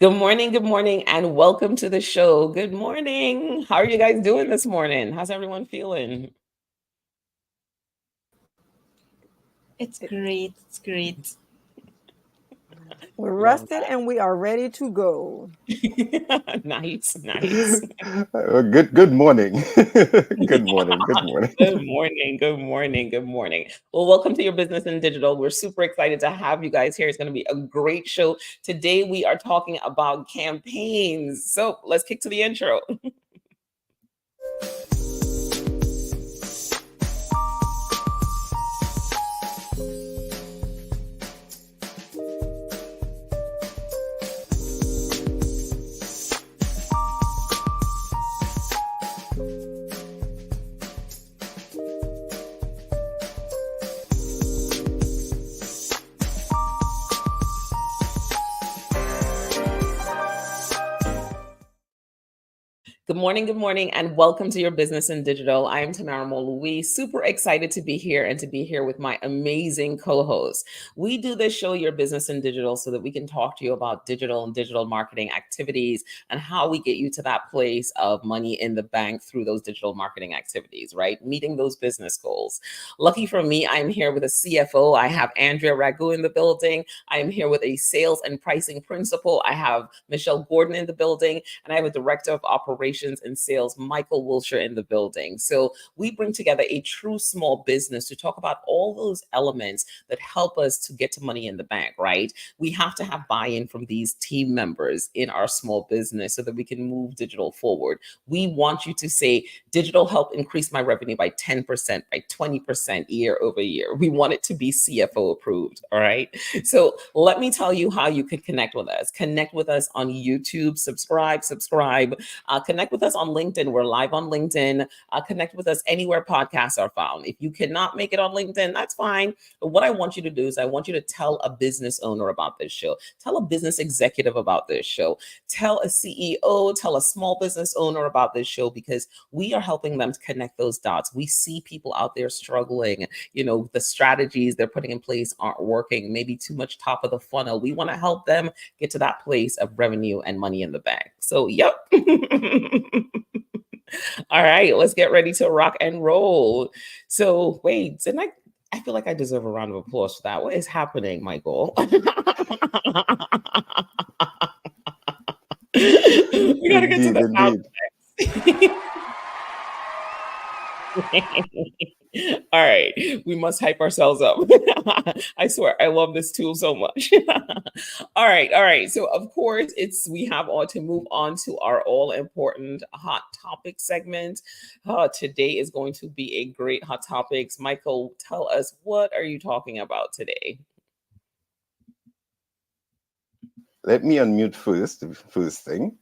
Good morning, and welcome to the show. Good morning. How are you guys doing this morning? How's everyone feeling? It's great. It's great. We're Love rested and we are ready to go. that. Nice, nice. Good morning. Good morning. Good morning. Good morning, good morning, good morning. Well, welcome to your business in digital. We're super excited to have you guys here. It's going to be a great show. Today, we are talking about campaigns. So let's kick to the intro. Good morning, and welcome to your business in digital. I am Tamara Louise, super excited to be here and to be here with my amazing co-host. We do this show, Your Business in Digital, so that we can talk to you about digital and digital marketing activities and how we get you to that place of money in the bank through those digital marketing activities, right? Meeting those business goals. Lucky for me, I'm here with a CFO. I have Andrea Ragu in the building. I am here with a sales and pricing principal. I have Michelle Gordon in the building, and I have a director of operations and sales, Michael Wilshire, in the building. So we bring together a true small business to talk about all those elements that help us to get to money in the bank, right? We have to have buy-in from these team members in our small business so that we can move digital forward. We want you to say, digital helped increase my revenue by 10%, by 20% year over year. We want it to be CFO approved, all right? So let me tell you how you can connect with us. Connect with us on YouTube, subscribe. Connect with us on LinkedIn. We're live on LinkedIn. Connect with us anywhere podcasts are found. If you cannot make it on LinkedIn, that's fine. But what I want you to do is I want you to tell a business owner about this show. Tell a business executive about this show. Tell a CEO, tell a small business owner about this show, because we are helping them to connect those dots. We see people out there struggling. The strategies they're putting in place aren't working, maybe too much top of the funnel. We want to help them get to that place of revenue and money in the bank. So, yep. All right, let's get ready to rock and roll. So, wait, didn't I feel like I deserve a round of applause for that. What is happening, Michael? We gotta get to Indeed, the sound indeed. effects. All right, we must hype ourselves up. I swear, I love this tool so much. All right. So of course, we have all to move on to our all important hot topic segment. Today is going to be a great hot topics. Michael, tell us, what are you talking about today? Let me unmute first, the first thing.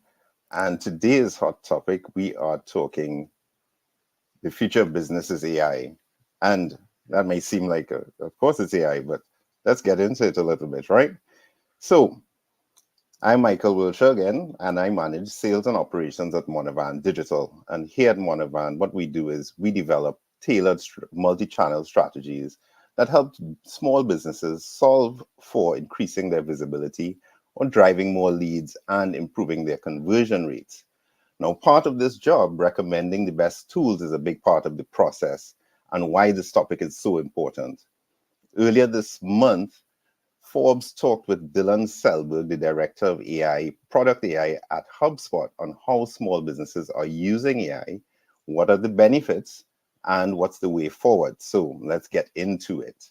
And today's hot topic, we are talking the future of business is AI. And that may seem like, of course it's AI, but let's get into it a little bit, right? So I'm Michael Wilshire again, and I manage sales and operations at Monovan Digital. And here at Monovan, what we do is we develop tailored multi-channel strategies that help small businesses solve for increasing their visibility or driving more leads and improving their conversion rates. Now, part of this job, recommending the best tools, is a big part of the process and why this topic is so important. Earlier this month, Forbes talked with Dylan Selberg, the director of AI, product AI at HubSpot, on how small businesses are using AI, what are the benefits, and what's the way forward. So let's get into it.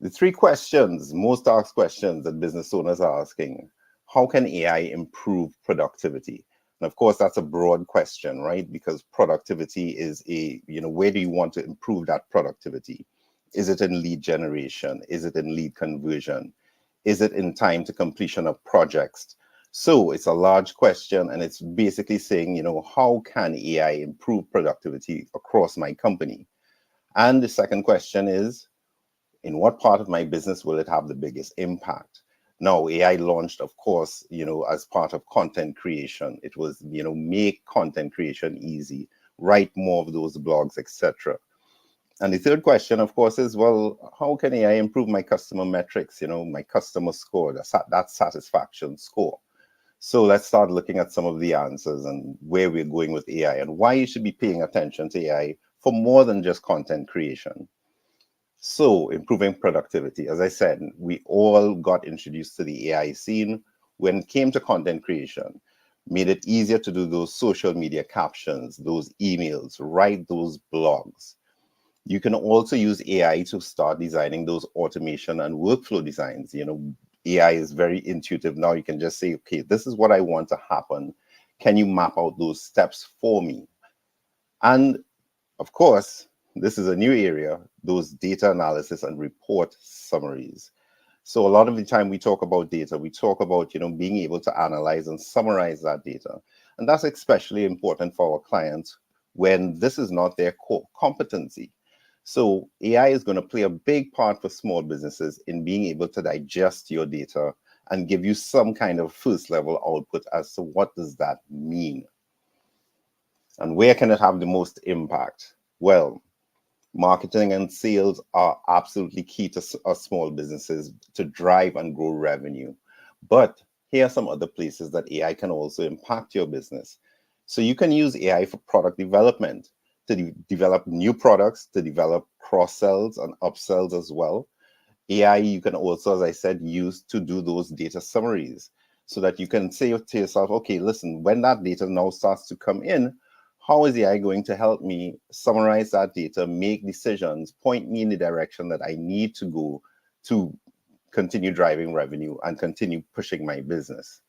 The three questions, most asked questions that business owners are asking: how can AI improve productivity? And of course, that's a broad question, right? Because productivity is where do you want to improve that productivity? Is it in lead generation? Is it in lead conversion? Is it in time to completion of projects? So it's a large question, and it's basically saying, how can AI improve productivity across my company? And the second question is, in what part of my business will it have the biggest impact? Now, AI launched, of course, as part of content creation. It was, make content creation easy, write more of those blogs, etc. And the third question, of course, is, well, how can AI improve my customer metrics, my customer score, that satisfaction score? So let's start looking at some of the answers and where we're going with AI and why you should be paying attention to AI for more than just content creation. So, improving productivity. As I said, we all got introduced to the AI scene when it came to content creation. Made it easier to do those social media captions, those emails, write those blogs. You can also use AI to start designing those automation and workflow designs. AI is very intuitive now. You can just say, okay, this is what I want to happen. Can you map out those steps for me? And of course, this is a new area, those data analysis and report summaries. So a lot of the time we talk about data, we talk about, being able to analyze and summarize that data. And that's especially important for our clients when this is not their core competency. So AI is going to play a big part for small businesses in being able to digest your data and give you some kind of first level output as to what does that mean and where can it have the most impact? Well, marketing and sales are absolutely key to us small businesses to drive and grow revenue. But here are some other places that AI can also impact your business. So you can use AI for product development, to develop new products, to develop cross sells and upsells as well. AI, you can also, as I said, use to do those data summaries so that you can say to yourself, okay, listen, when that data now starts to come in, how is AI going to help me summarize that data, make decisions, point me in the direction that I need to go to continue driving revenue and continue pushing my business?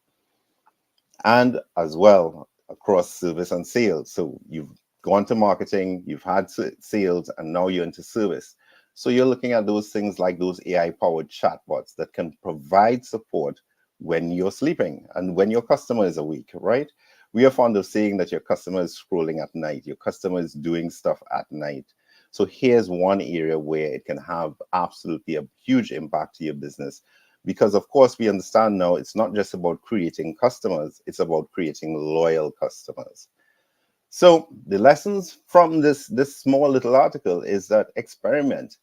And as well, across service and sales. So you've gone to marketing, you've had sales, and now you're into service. So you're looking at those things like those AI powered chatbots that can provide support when you're sleeping and when your customer is awake, right? We are fond of saying that your customer is scrolling at night, your customer is doing stuff at night. So here's one area where it can have absolutely a huge impact to your business. Because of course we understand now it's not just about creating customers, it's about creating loyal customers. So the lessons from this small little article is that experiment.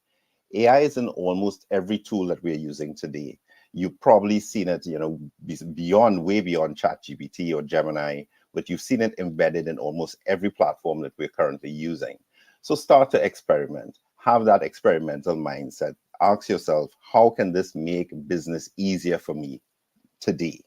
AI is in almost every tool that we're using today. You've probably seen it, way beyond ChatGPT or Gemini, but you've seen it embedded in almost every platform that we're currently using. So start to experiment. Have that experimental mindset. Ask yourself, how can this make business easier for me today?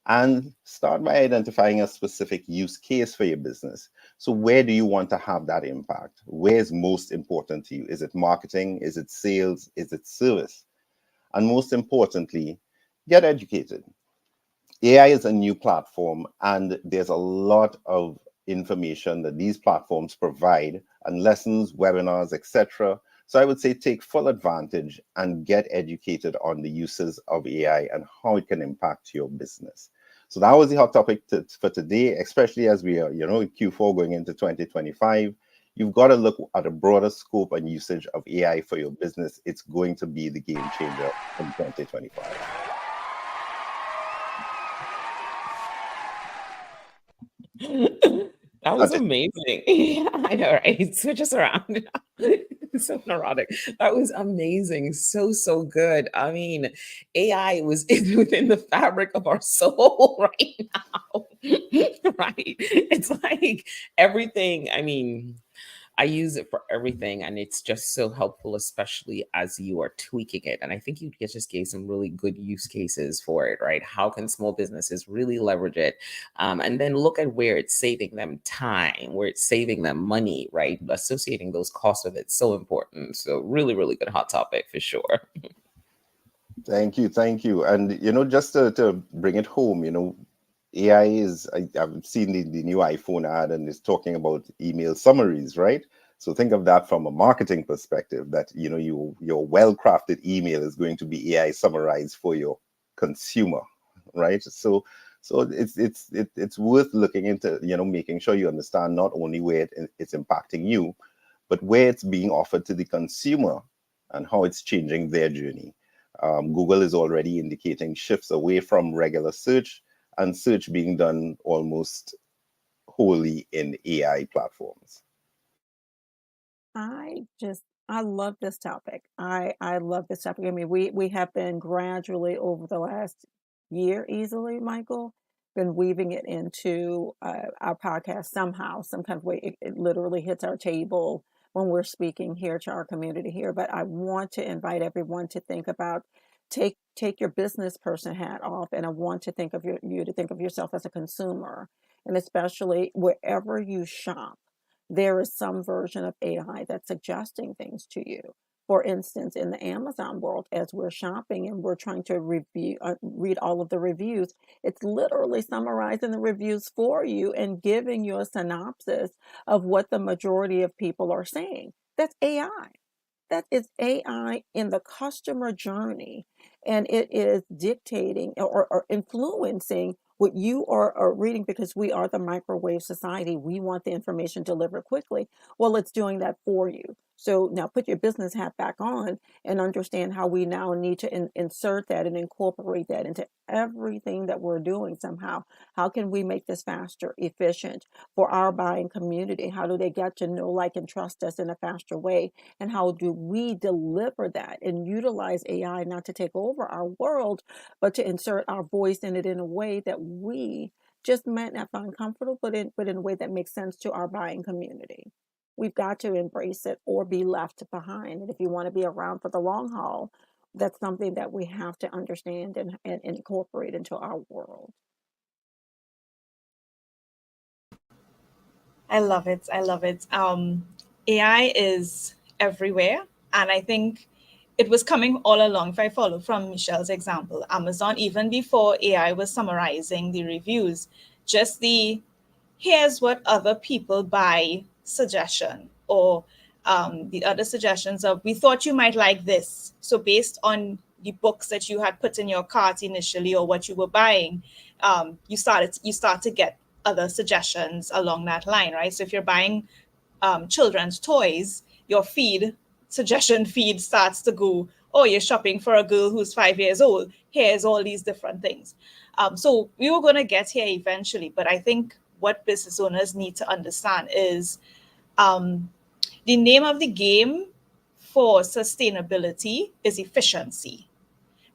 And start by identifying a specific use case for your business. So where do you want to have that impact? Where is most important to you? Is it marketing? Is it sales? Is it service? And most importantly, get educated. AI is a new platform, and there's a lot of information that these platforms provide, and lessons, webinars, etc. So I would say take full advantage and get educated on the uses of AI and how it can impact your business. So that was the hot topic for today, especially as we are, in Q4 going into 2025. You've got to look at a broader scope and usage of AI for your business. It's going to be the game changer in 2025. That was That's it. amazing. Yeah, I know, right? Switch us around. So neurotic. That was amazing. So, so good. I mean, AI was within the fabric of our soul right now. Right? It's like everything. I mean, I use it for everything, and it's just so helpful, especially as you are tweaking it. And I think you just gave some really good use cases for it, right? How can small businesses really leverage it? And then look at where it's saving them time, where it's saving them money, right? Associating those costs with it, so important. So, really, really good hot topic for sure. Thank you, thank you. And just to bring it home, AI is I've seen the new iPhone ad and it's talking about email summaries, right? So think of that from a marketing perspective, that your well-crafted email is going to be AI summarized for your consumer, right? So it's worth looking into, making sure you understand not only where it's impacting you, but where it's being offered to the consumer and how it's changing their journey. Google is already indicating shifts away from regular search and search being done almost wholly in AI platforms. I love this topic. I love this topic. I mean, we have been gradually over the last year easily, Michael. Been weaving it into our podcast somehow, some kind of way. It literally hits our table when we're speaking here to our community here. But I want to invite everyone to think about take your business person hat off, and I want to think of you to think of yourself as a consumer, and especially wherever you shop, there is some version of AI that's suggesting things to you. For instance, in the Amazon world, as we're shopping and we're trying to read all of the reviews, it's literally summarizing the reviews for you and giving you a synopsis of what the majority of people are saying. That's AI. That is AI in the customer journey, and it is dictating or influencing what you are reading, because we are the microwave society. We want the information delivered quickly. Well, it's doing that for you. So now put your business hat back on and understand how we now need to insert that and incorporate that into everything that we're doing somehow. How can we make this faster, efficient for our buying community? How do they get to know, like, and trust us in a faster way? And how do we deliver that and utilize AI not to take over our world, but to insert our voice in it in a way that we just might not find comfortable, but in a way that makes sense to our buying community. We've got to embrace it or be left behind. And if you want to be around for the long haul, that's something that we have to understand and incorporate into our world. I love it. I love it. AI is everywhere. And I think it was coming all along. If I follow from Michelle's example, Amazon, even before AI was summarizing the reviews, just the here's what other people buy suggestion, or the other suggestions of we thought you might like this. So based on the books that you had put in your cart initially or what you were buying, you start to get other suggestions along that line, right? So if you're buying children's toys, your suggestion feed starts to go, oh, you're shopping for a girl who's 5 years old. Here's all these different things. So we were going to get here eventually, but I think what business owners need to understand is the name of the game for sustainability is efficiency.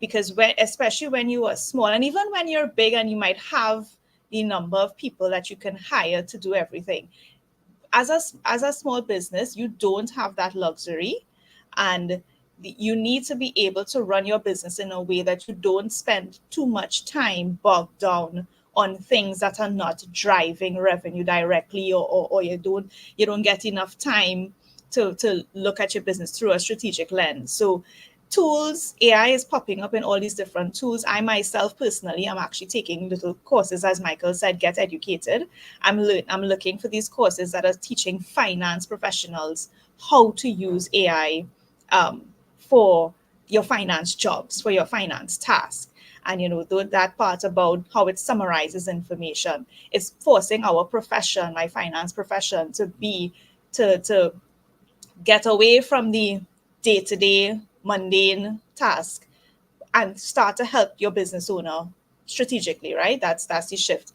Because especially when you are small, and even when you're big and you might have the number of people that you can hire to do everything, as a small business, you don't have that luxury, and you need to be able to run your business in a way that you don't spend too much time bogged down on things that are not driving revenue directly, or you don't get enough time to look at your business through a strategic lens. So tools, AI is popping up in all these different tools. I myself personally am actually taking little courses, as Michael said, get educated. I'm looking for these courses that are teaching finance professionals how to use AI for your finance jobs, for your finance tasks. And that part about how it summarizes information, it's forcing our profession, my finance profession, to get away from the day-to-day mundane task and start to help your business owner strategically, right? That's the shift.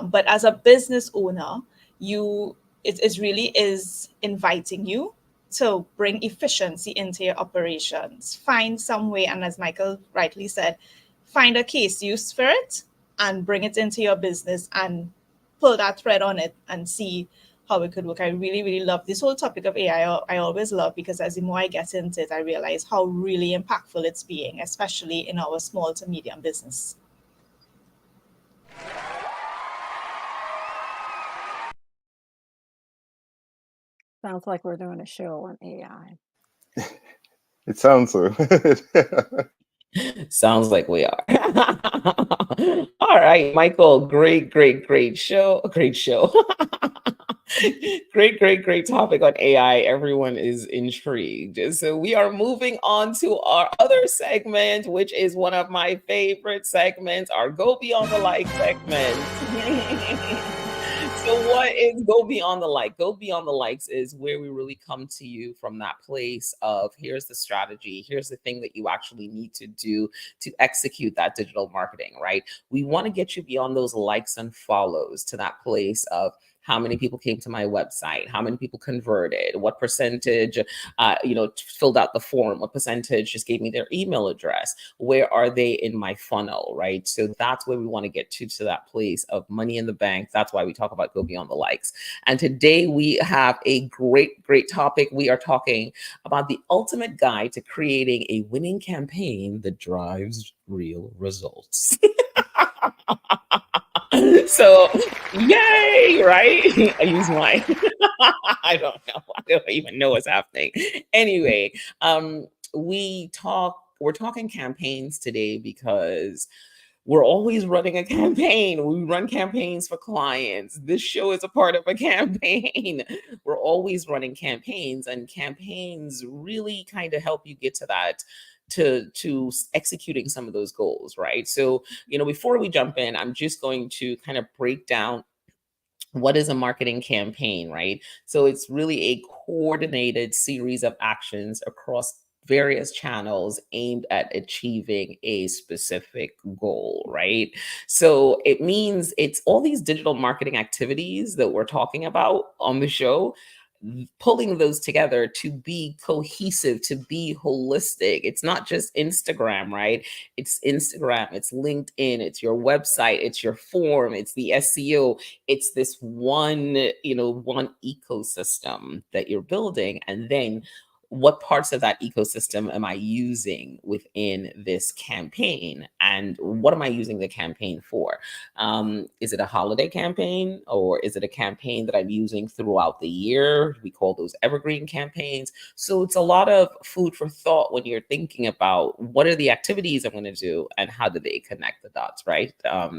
But as a business owner, it really is inviting you to bring efficiency into your operations. Find some way, and as Michael rightly said, find a case use for it and bring it into your business and pull that thread on it and see how it could work. I really, really love this whole topic of AI. I always love, because as the more I get into it, I realize how really impactful it's being, especially in our small to medium business. Sounds like we're doing a show on AI. It sounds so. Sounds like we are. All right, Michael, great show. Great show. Great topic on AI. Everyone is intrigued. So we are moving on to our other segment, which is one of my favorite segments, our Go Beyond the Like segment. So what is Go Beyond the Like? Go Beyond the Likes is where we really come to you from that place of here's the strategy, here's the thing that you actually need to do to execute that digital marketing, right? We want to get you beyond those likes and follows to that place of How many people came to my website? How many people converted? What percentage, filled out the form? What percentage just gave me their email address? Where are they in my funnel, right? So that's where we want to get to that place of money in the bank. That's why we talk about go beyond the likes. And today we have a great, great topic. We are talking about the ultimate guide to creating a winning campaign that drives real results. So, yay, right? I use mine. I don't know. I don't even know what's happening. Anyway, we're talking campaigns today because we're always running a campaign. We run campaigns for clients. This show is a part of a campaign. We're always running campaigns, and campaigns really kind of help you get to that, to executing some of those goals, right? So, before we jump in, I'm just going to kind of break down what is a marketing campaign, right? So it's really a coordinated series of actions across various channels aimed at achieving a specific goal, right? So it means it's all these digital marketing activities that we're talking about on the show, pulling those together to be cohesive, to be holistic. It's not just Instagram, right? It's Instagram, it's LinkedIn, it's your website, it's your form, it's the SEO. It's this one ecosystem that you're building. And then what parts of that ecosystem am I using within this campaign? And what am I using the campaign for? Is it a holiday campaign, or is it a campaign that I'm using throughout the year? We call those evergreen campaigns. So it's a lot of food for thought when you're thinking about what are the activities I'm going to do and how do they connect the dots, right?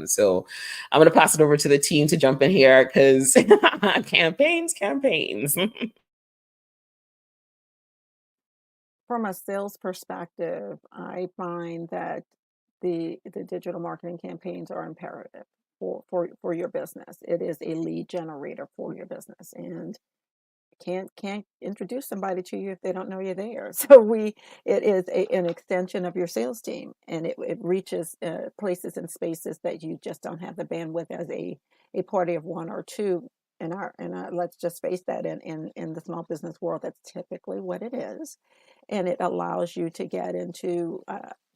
So I'm going to pass it over to the team to jump in here because campaigns. From a sales perspective, I find that the digital marketing campaigns are imperative for your business. It is a lead generator for your business, and can't introduce somebody to you if they don't know you're there. So it is an extension of your sales team, and it reaches places and spaces that you just don't have the bandwidth as a party of one or two. And let's just face that, in the small business world, that's typically what it is. And it allows you to get into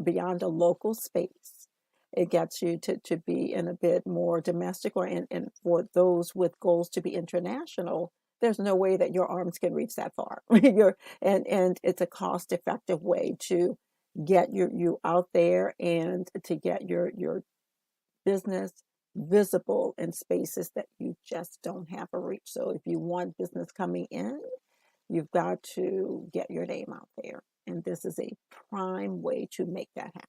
beyond a local space. It gets you to be in a bit more domestic, and for those with goals to be international, there's no way that your arms can reach that far. And it's a cost-effective way to get you out there and to get your business visible in spaces that you just don't have a reach. So if you want business coming in, you've got to get your name out there. And this is a prime way to make that happen.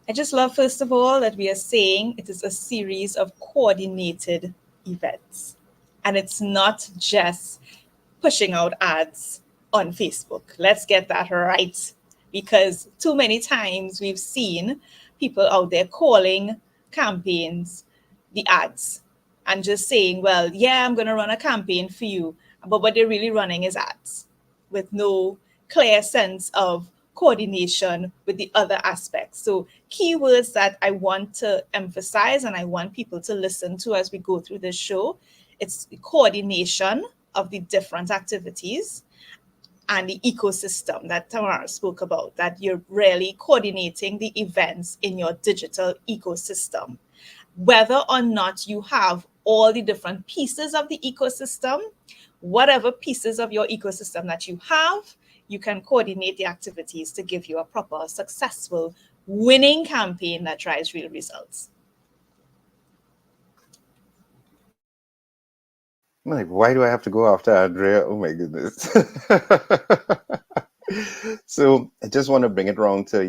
I just love, first of all, that we are saying it is a series of coordinated events. And it's not just pushing out ads on Facebook. Let's get that right. Because too many times we've seen people out there calling campaigns the ads and just saying, well, yeah, I'm going to run a campaign for you. But what they're really running is ads with no clear sense of coordination with the other aspects. So keywords that I want to emphasize and I want people to listen to as we go through this show, it's the coordination of the different activities and the ecosystem that Tamara spoke about, that you're really coordinating the events in your digital ecosystem. Whether or not you have all the different pieces of the ecosystem, whatever pieces of your ecosystem that you have, you can coordinate the activities to give you a proper, successful, winning campaign that drives real results. Like, why do I have to go after Andrea? Oh my goodness. So I just want to bring it around to,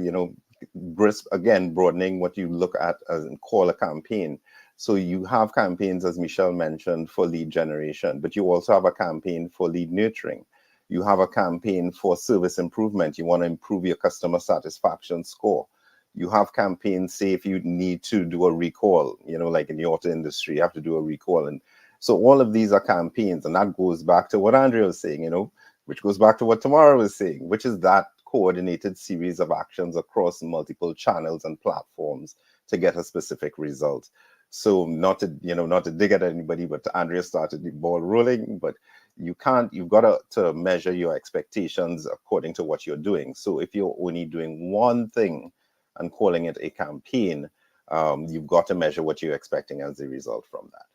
again, broadening what you look at as and call a campaign. So you have campaigns, as Michelle mentioned, for lead generation, but you also have a campaign for lead nurturing. You have a campaign for service improvement. You want to improve your customer satisfaction score. You have campaigns, say, if you need to do a recall, like in the auto industry, you have to do a recall. And so all of these are campaigns, and that goes back to what Andrea was saying, which goes back to what Tamara was saying, which is that coordinated series of actions across multiple channels and platforms to get a specific result. So not to, not to dig at anybody, but Andrea started the ball rolling, but you've got to measure your expectations according to what you're doing. So if you're only doing one thing and calling it a campaign, you've got to measure what you're expecting as a result from that.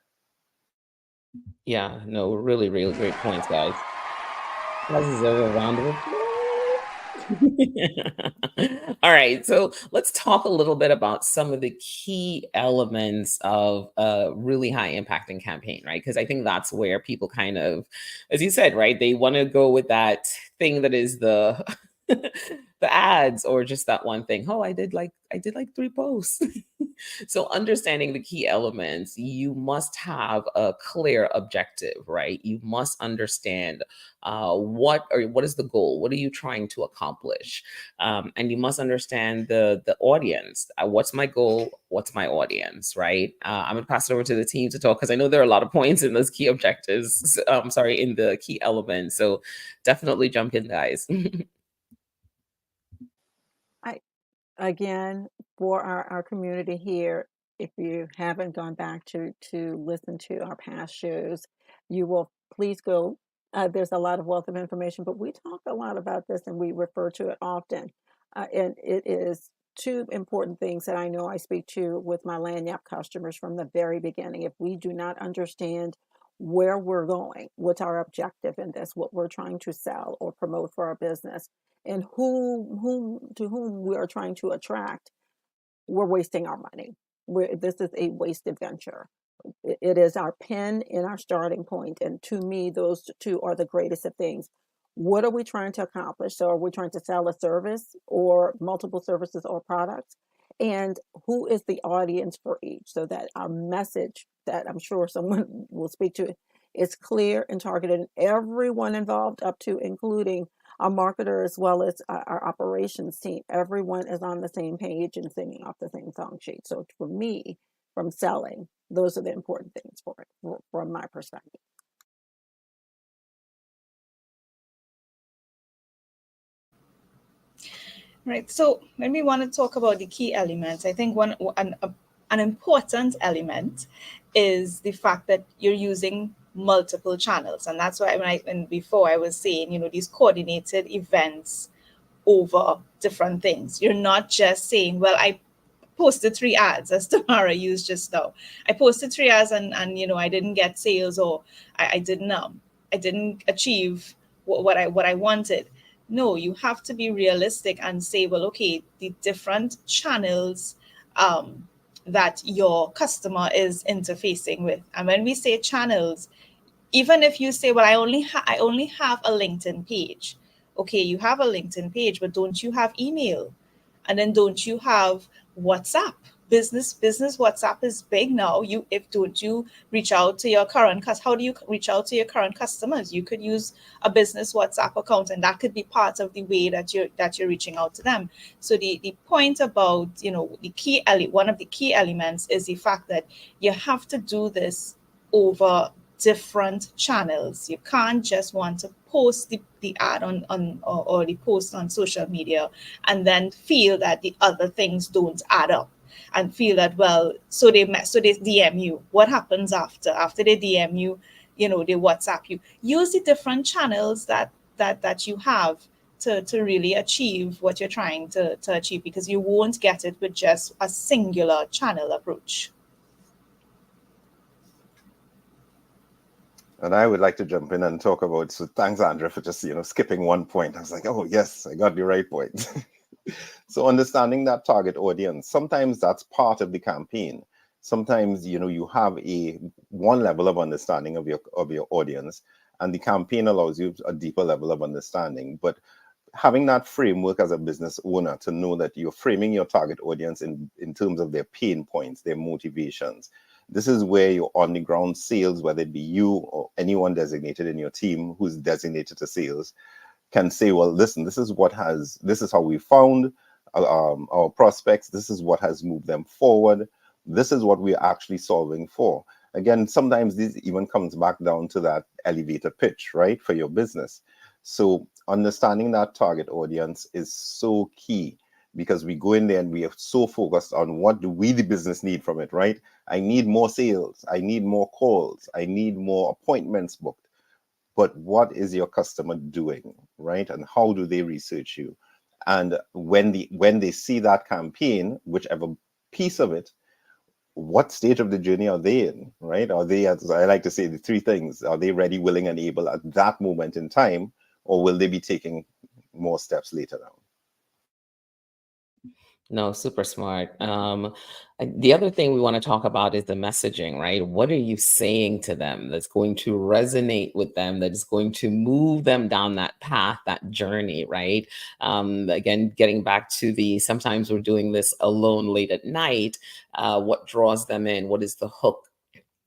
Yeah, no, really, really great points, guys. You guys deserve a round of applause. All right, so let's talk a little bit about some of the key elements of a really high impacting campaign, right? Because I think that's where people kind of, as you said, right, they want to go with that thing that is the the ads or just that one thing. Oh, I did like 3 posts. So understanding the key elements, you must have a clear objective, right? You must understand what is the goal? What are you trying to accomplish? And you must understand the audience. What's my goal? What's my audience? Right? I'm gonna pass it over to the team to talk because I know there are a lot of points in those key objectives. Sorry, in the key elements. So definitely jump in, guys. Again, for our community here, if you haven't gone back to listen to our past shows, you will please go. There's a lot of wealth of information, but we talk a lot about this and we refer to it often. And it is two important things that I know I speak to with my Lanyap customers from the very beginning. If we do not understand where we're going, what's our objective in this, what we're trying to sell or promote for our business, and whom we are trying to attract, we're wasting our money. This is a wasted venture. It is our pen in our starting point, and to me, those two are the greatest of things. What are we trying to accomplish? So, are we trying to sell a service or multiple services or products? And who is the audience for each? So that our message, that I'm sure someone will speak to, is clear and targeted, and everyone involved, up to including our marketer as well as our operations team. Everyone is on the same page and singing off the same song sheet. So for me, from selling, those are the important things for it, from my perspective. Right. So when we want to talk about the key elements, I think an important element is the fact that you're using multiple channels, and that's why when before I was saying, these coordinated events over different things. You're not just saying, well, I posted 3 ads, as Tamara used just now. I posted 3 ads and I didn't get sales, or I didn't achieve what I wanted. No, you have to be realistic and say, well, okay, the different channels that your customer is interfacing with. And when we say channels, even if you say, well, I only have a LinkedIn page. Okay, you have a LinkedIn page, but don't you have email? And then don't you have WhatsApp? Business WhatsApp is big now. Don't you reach out to your current how do you reach out to your current customers? You could use a business WhatsApp account, and that could be part of the way that you're reaching out to them. So the point about one of the key elements is the fact that you have to do this over different channels. You can't just want to post the ad or the post on social media and then feel that the other things don't add up, and feel that, well, so they DM you. What happens after they DM you? They WhatsApp you. Use the different channels that you have to really achieve what you're trying to achieve, because you won't get it with just a singular channel approach. And I would like to jump in and talk about, so thanks, Andrea, for just, skipping one point. I was like, oh, yes, I got the right point. So understanding that target audience, sometimes that's part of the campaign. Sometimes, you have one level of understanding of your audience, and the campaign allows you a deeper level of understanding. But having that framework as a business owner to know that you're framing your target audience in terms of their pain points, their motivations. This is where your on-the-ground sales, whether it be you or anyone designated in your team who's designated to sales, can say, well, listen, this is how we found our prospects. This is what has moved them forward. This is what we're actually solving for. Again, sometimes this even comes back down to that elevator pitch, right, for your business. So understanding that target audience is so key. because we go in there and we are so focused on what do we, the business, need from it, right? I need more sales. I need more calls. I need more appointments booked. But what is your customer doing, right? And how do they research you? And when they see that campaign, whichever piece of it, what stage of the journey are they in, right? Are they, as I like to say, the three things? Are they ready, willing, and able at that moment in time, or will they be taking more steps later on? No, super smart. The other thing we want to talk about is the messaging, right? What are you saying to them that's going to resonate with them, that is going to move them down that path, that journey, right? Again, getting back to sometimes we're doing this alone late at night. What draws them in? What is the hook?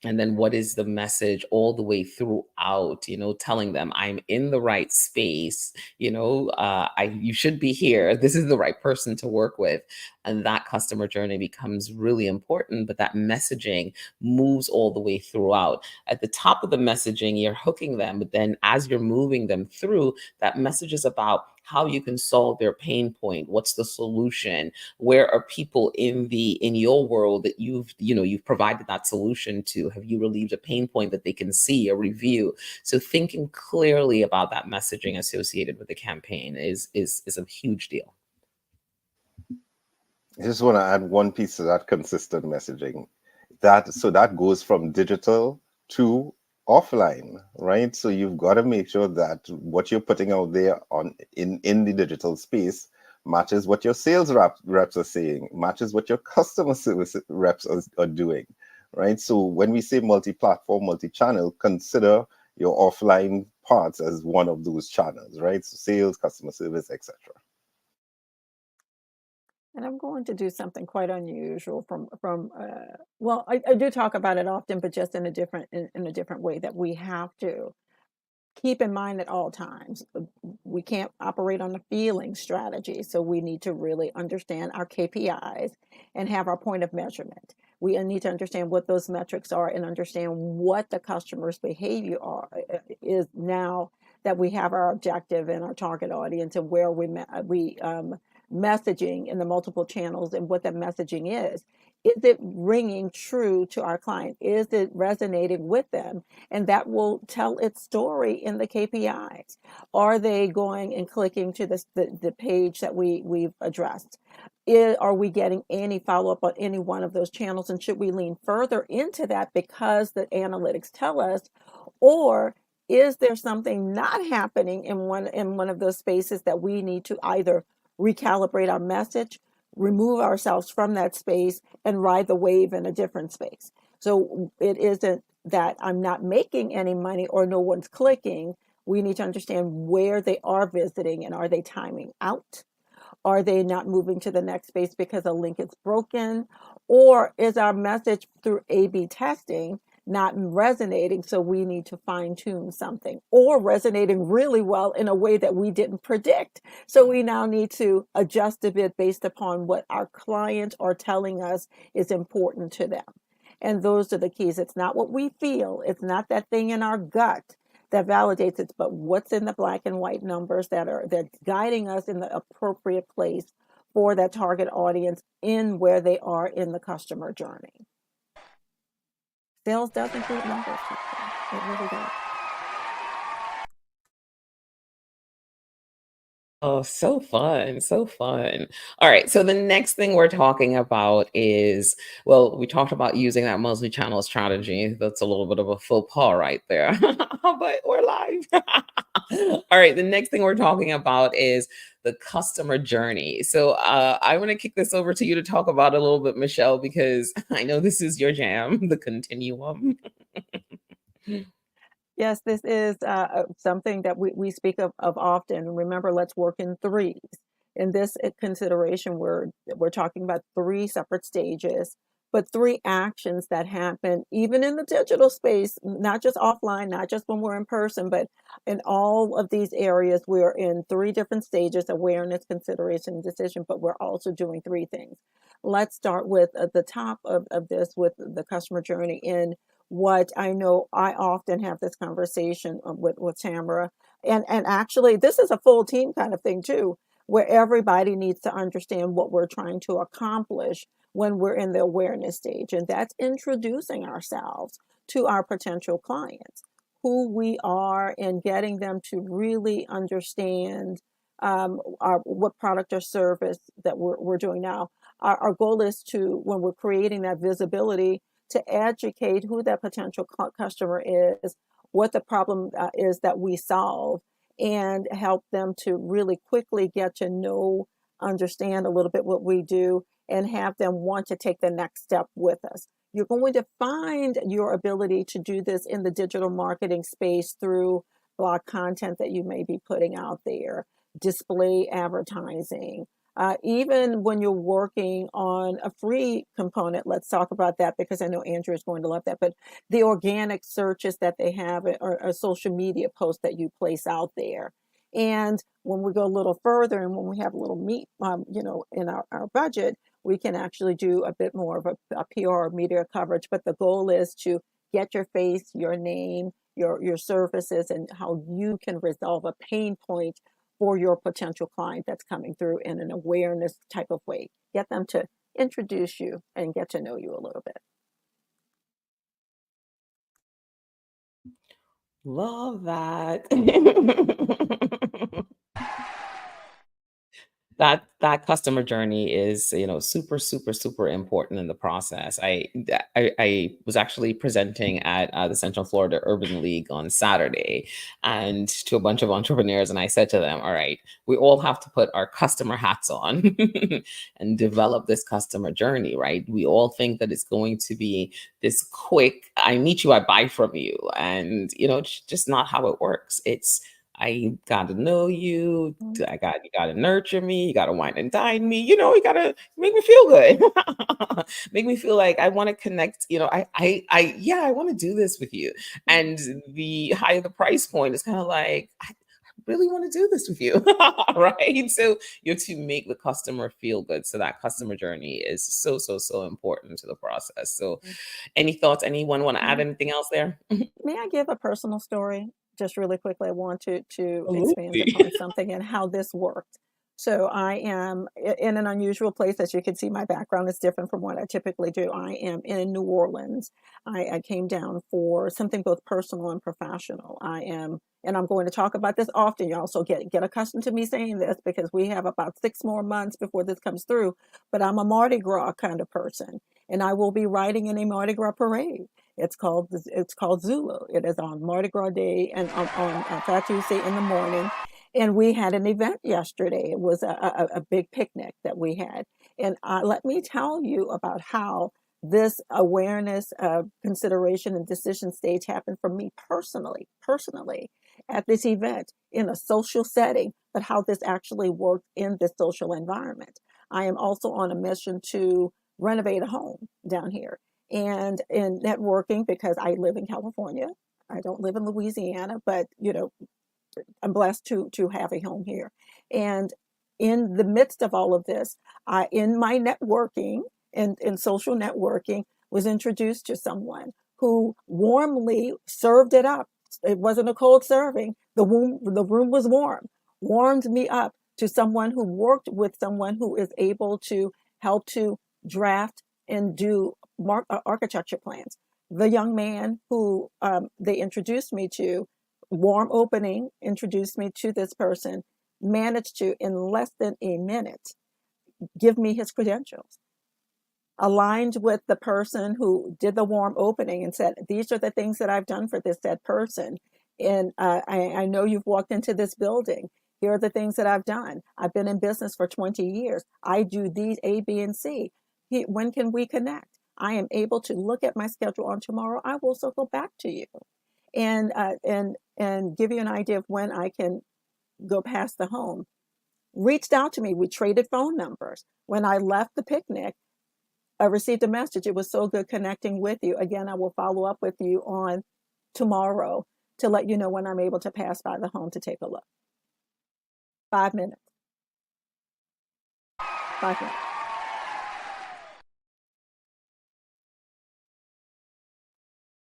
And then what is the message all the way throughout, telling them I'm in the right space, you should be here. This is the right person to work with. And that customer journey becomes really important, but that messaging moves all the way throughout. At the top of the messaging, you're hooking them, but then as you're moving them through, that message is about how you can solve their pain point. What's the solution? Where are people in your world that you've provided that solution to? Have you relieved a pain point that they can see or review? So thinking clearly about that messaging associated with the campaign is a huge deal. I just want to add one piece to that consistent messaging. That goes from digital to offline, right? So you've got to make sure that what you're putting out there in the digital space matches what your sales reps are saying, matches what your customer service reps are doing, right? So when we say multi-platform, multi-channel, consider your offline parts as one of those channels, right? So sales, customer service, etc. And I'm going to do something quite unusual well, I do talk about it often, but just in a different way, that we have to keep in mind at all times. We can't operate on the feeling strategy, so we need to really understand our KPIs and have our point of measurement. We need to understand what those metrics are and understand what the customer's behavior is now that we have our objective and our target audience and where we messaging in the multiple channels and what that messaging is. Is it ringing true to our client? Is it resonating with them? And that will tell its story in the KPIs. Are they going and clicking to the page that we've addressed? Are we getting any follow-up on any one of those channels? And should we lean further into that because the analytics tell us? Or is there something not happening in one of those spaces that we need to either recalibrate our message, remove ourselves from that space, and ride the wave in a different space? So it isn't that I'm not making any money or no one's clicking. We need to understand where they are visiting, and are they timing out? Are they not moving to the next space because a link is broken? Or is our message through A/B testing not resonating, so we need to fine tune something, or resonating really well in a way that we didn't predict? So we now need to adjust a bit based upon what our clients are telling us is important to them. And those are the keys. It's not what we feel. It's not that thing in our gut that validates it, but what's in the black and white numbers that's guiding us in the appropriate place for that target audience in where they are in the customer journey. Sales does include numbers. It really does. Oh, so fun. So fun. All right. So the next thing we're talking about is, well, we talked about using that multi-channel strategy. That's a little bit of a faux pas right there, but we're live. All right. The next thing we're talking about is the customer journey. So I want to kick this over to you to talk about it a little bit, Michelle, because I know this is your jam, the continuum. Yes, this is something that we speak of often. Remember, let's work in threes. In this consideration, we're talking about three separate stages, but three actions that happen even in the digital space, not just offline, not just when we're in person, but in all of these areas, we're in three different stages: awareness, consideration, and decision, but we're also doing three things. Let's start with the top of this, with the customer journey. In what I know, I often have this conversation with Tamara, and actually this is a full team kind of thing too. where everybody needs to understand what we're trying to accomplish when we're in the awareness stage. And that's introducing ourselves to our potential clients, who we are, and getting them to really understand what product or service that we're doing now. Our goal is to, when we're creating that visibility, to educate who that potential customer is, what the problem is that we solve, and help them to really quickly get to know, understand a little bit what we do, and have them want to take the next step with us. You're going to find your ability to do this in the digital marketing space through blog content that you may be putting out there, display advertising. Even when you're working on a free component, let's talk about that, because I know Andrew is going to love that. But the organic searches that they have, or social media posts that you place out there. And when we go a little further, and when we have a little meat, in our budget, we can actually do a bit more of a PR media coverage. But the goal is to get your face, your name, your services, and how you can resolve a pain point for your potential client that's coming through in an awareness type of way. Get them to introduce you and get to know you a little bit. Love that. That customer journey is, super, super, super important in the process. I was actually presenting at the Central Florida Urban League on Saturday, and to a bunch of entrepreneurs, and I said to them, all right, we all have to put our customer hats on and develop this customer journey, right? We all think that it's going to be this quick, I meet you, I buy from you, and it's just not how it works. It's, I got to know you. You got to nurture me. You got to wine and dine me. You got to make me feel good. Make me feel like I want to connect. I want to do this with you. And the higher the price point is kind of like, I really want to do this with you, right? So you have to make the customer feel good. So that customer journey is so, so, so important to the process. So, any thoughts? Anyone want to add anything else there? May I give a personal story? Just really quickly, I want to expand Absolutely. upon something and how this worked. So I am in an unusual place. As you can see, my background is different from what I typically do. I am in New Orleans. I came down for something both personal and professional. And I'm going to talk about this often, y'all. So get accustomed to me saying this, because we have about 6 more months before this comes through. But I'm a Mardi Gras kind of person, and I will be riding in a Mardi Gras parade. It's called Zulu. It is on Mardi Gras Day and on Fat Tuesday in the morning. And we had an event yesterday. It was a big picnic that we had. And let me tell you about how this awareness, consideration, and decision stage happened for me personally at this event in a social setting, but how this actually worked in this social environment. I am also on a mission to renovate a home down here, and in networking, because I live in California. I don't live in Louisiana, but I'm blessed to have a home here. And in the midst of all of this, in my networking and in social networking, was introduced to someone who warmly served it up. It wasn't a cold serving. The room was warmed me up to someone who worked with someone who is able to help to draft and do architecture plans. The young man who they introduced me to, warm opening, introduced me to this person, managed to, in less than a minute, give me his credentials, aligned with the person who did the warm opening, and said, these are the things that I've done for this said person. And I know you've walked into this building. Here are the things that I've done. I've been in business for 20 years. I do these A, B, and C. When can we connect? I am able to look at my schedule on tomorrow. I will circle back to you and give you an idea of when I can go past the home. Reached out to me. We traded phone numbers. When I left the picnic, I received a message. It was so good connecting with you. Again, I will follow up with you on tomorrow to let you know when I'm able to pass by the home to take a look. 5 minutes. 5 minutes.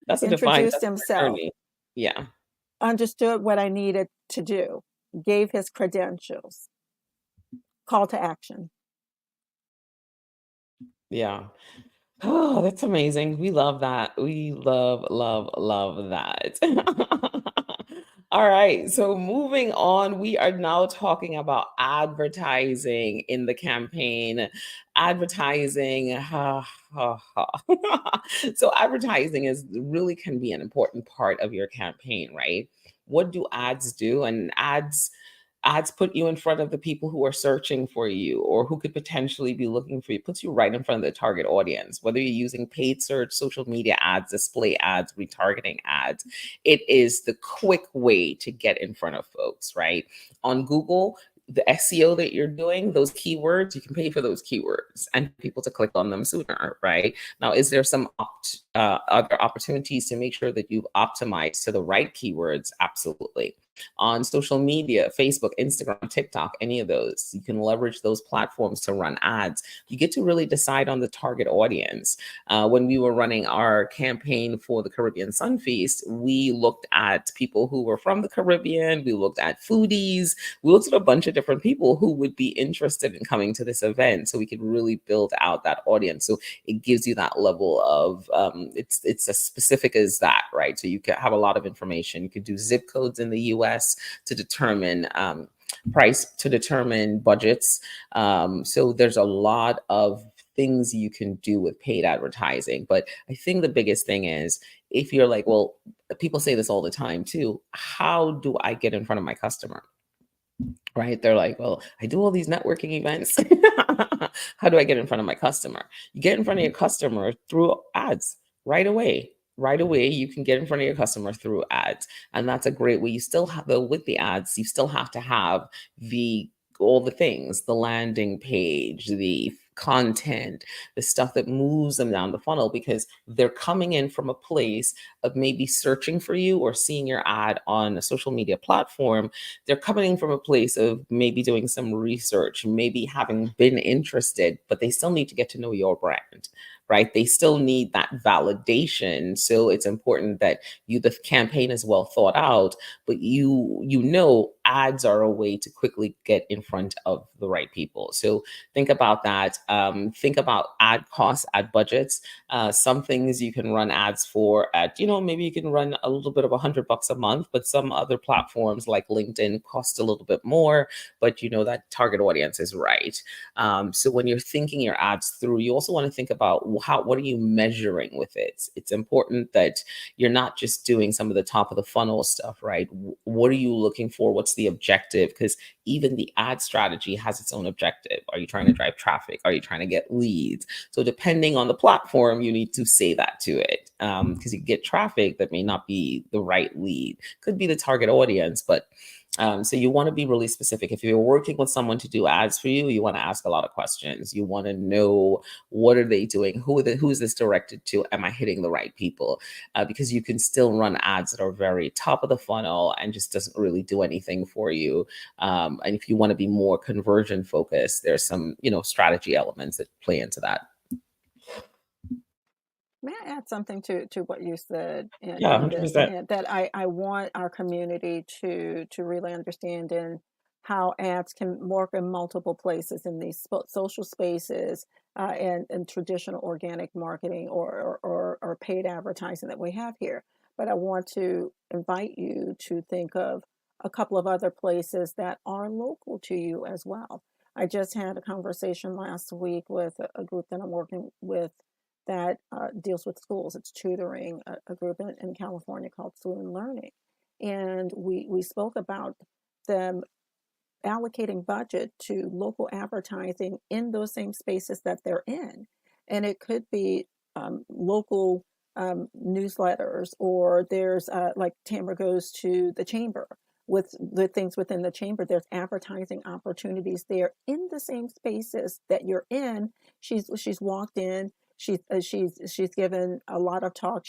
That's a defined Introduced himself. journey. Yeah. Understood what I needed to do. Gave his credentials. call to action. Yeah. Oh, that's amazing. We love that. We love that. All right. So moving on, we are now talking about advertising in the campaign. Advertising. So advertising is really can be an important part of your campaign, right? What do ads do? And ads put you in front of the people who are searching for you or who could potentially be looking for you, puts you right in front of the target audience. Whether you're using paid search, social media ads, display ads, retargeting ads, it is the quick way to get in front of folks, right? On Google, the SEO that you're doing, those keywords, you can pay for those keywords and people to click on them sooner, right? Now, is there some other opportunities to make sure that you've optimized to the right keywords? Absolutely. On social media, Facebook, Instagram, TikTok, any of those, you can leverage those platforms to run ads. You get to really decide on the target audience. When we were running our campaign for the Caribbean Sun Feast, we looked at people who were from the Caribbean. We looked at foodies. We looked at a bunch of different people who would be interested in coming to this event, so we could really build out that audience. So it gives you that level of it's as specific as that, right? So you can have a lot of information. You could do zip codes in the U.S. to determine price, to determine budgets. So there's a lot of things you can do with paid advertising. But I think the biggest thing is if you're like, well, people say this all the time too, how do I get in front of my customer? Right? They're like, well, I do all these networking events. How do I get in front of my customer? You get in front of your customer through ads right away. Right away, you can get in front of your customer through ads. And that's a great way. You still have, though, with the ads, you still have to have all the things, the landing page, the content, the stuff that moves them down the funnel, because they're coming in from a place of maybe searching for you or seeing your ad on a social media platform. They're coming in from a place of maybe doing some research, maybe having been interested, but they still need to get to know your brand, right? They still need that validation. So it's important that the campaign is well thought out, but you know ads are a way to quickly get in front of the right people. So think about that. Think about ad costs, ad budgets. Some things you can run ads for at, maybe you can run a little bit of $100 a month, but some other platforms like LinkedIn cost a little bit more, but that target audience is right. So when you're thinking your ads through, you also want to think about what are you measuring with it? It's important that you're not just doing some of the top of the funnel stuff, right? What are you looking for? What's the objective? Because even the ad strategy has its own objective. Are you trying to drive traffic? Are you trying to get leads? So depending on the platform, you need to say that to it, because you get traffic that may not be the right lead. Could be the target audience, but so you want to be really specific. If you're working with someone to do ads for you, you want to ask a lot of questions. You want to know, what are they doing? Who is this directed to? Am I hitting the right people? Because you can still run ads that are very top of the funnel and just doesn't really do anything for you. And if you want to be more conversion focused, there's some, strategy elements that play into that. May I add something to what you said Yeah, in this, 100%. and that I want our community to really understand in how ads can work in multiple places in these social spaces, and traditional organic marketing or paid advertising that we have here. But I want to invite you to think of a couple of other places that are local to you as well. I just had a conversation last week with a group that I'm working with that deals with schools. It's tutoring, a group in California called Student Learning. And we spoke about them allocating budget to local advertising in those same spaces that they're in. And it could be local newsletters, or there's like Tamara goes to the chamber. With the things within the chamber, there's advertising opportunities there in the same spaces that you're in. She's walked in. She's given a lot of talk.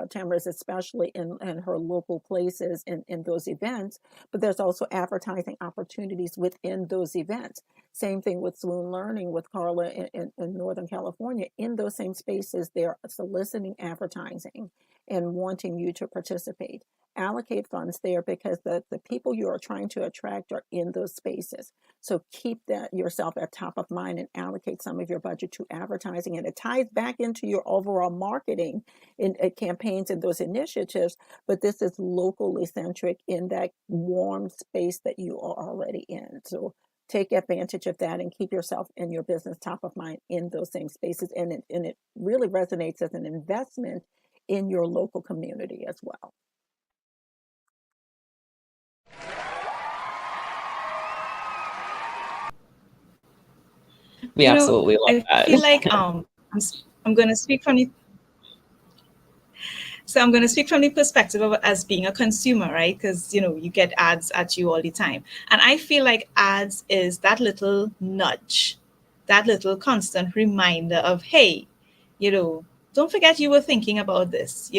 Tamara's especially in her local places in those events, but there's also advertising opportunities within those events. Same thing with Swoon Learning with Carla in Northern California. In those same spaces, they're soliciting advertising. and wanting you to participate. Allocate funds there because the people you are trying to attract are in those spaces. So keep that yourself at top of mind and allocate some of your budget to advertising. And it ties back into your overall marketing in campaigns and those initiatives. But this is locally centric in that warm space that you are already in. So take advantage of that and keep yourself and your business top of mind in those same spaces. And it really resonates as an investment in your local community as well. We absolutely love I that. feel like I'm going to speak from the So I'm going to speak from the perspective of as being a consumer, right? Because, you get ads at you all the time. And I feel like ads is that little nudge, that little constant reminder of, hey, don't forget you were thinking about this.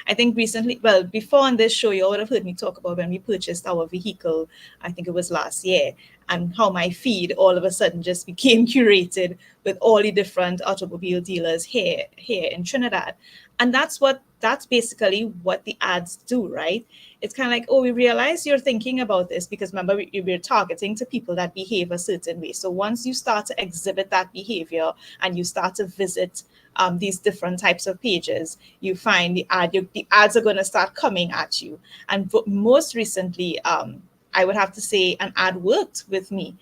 I think recently, well, before on this show, you all would have heard me talk about when we purchased our vehicle, I think it was last year, and how my feed all of a sudden just became curated with all the different automobile dealers here in Trinidad. And that's basically what the ads do, right? It's kind of like, oh, we realize you're thinking about this because remember, we're targeting to people that behave a certain way. So once you start to exhibit that behavior and you start to visit these different types of pages, you find the ads are going to start coming at you. And most recently, I would have to say an ad worked with me.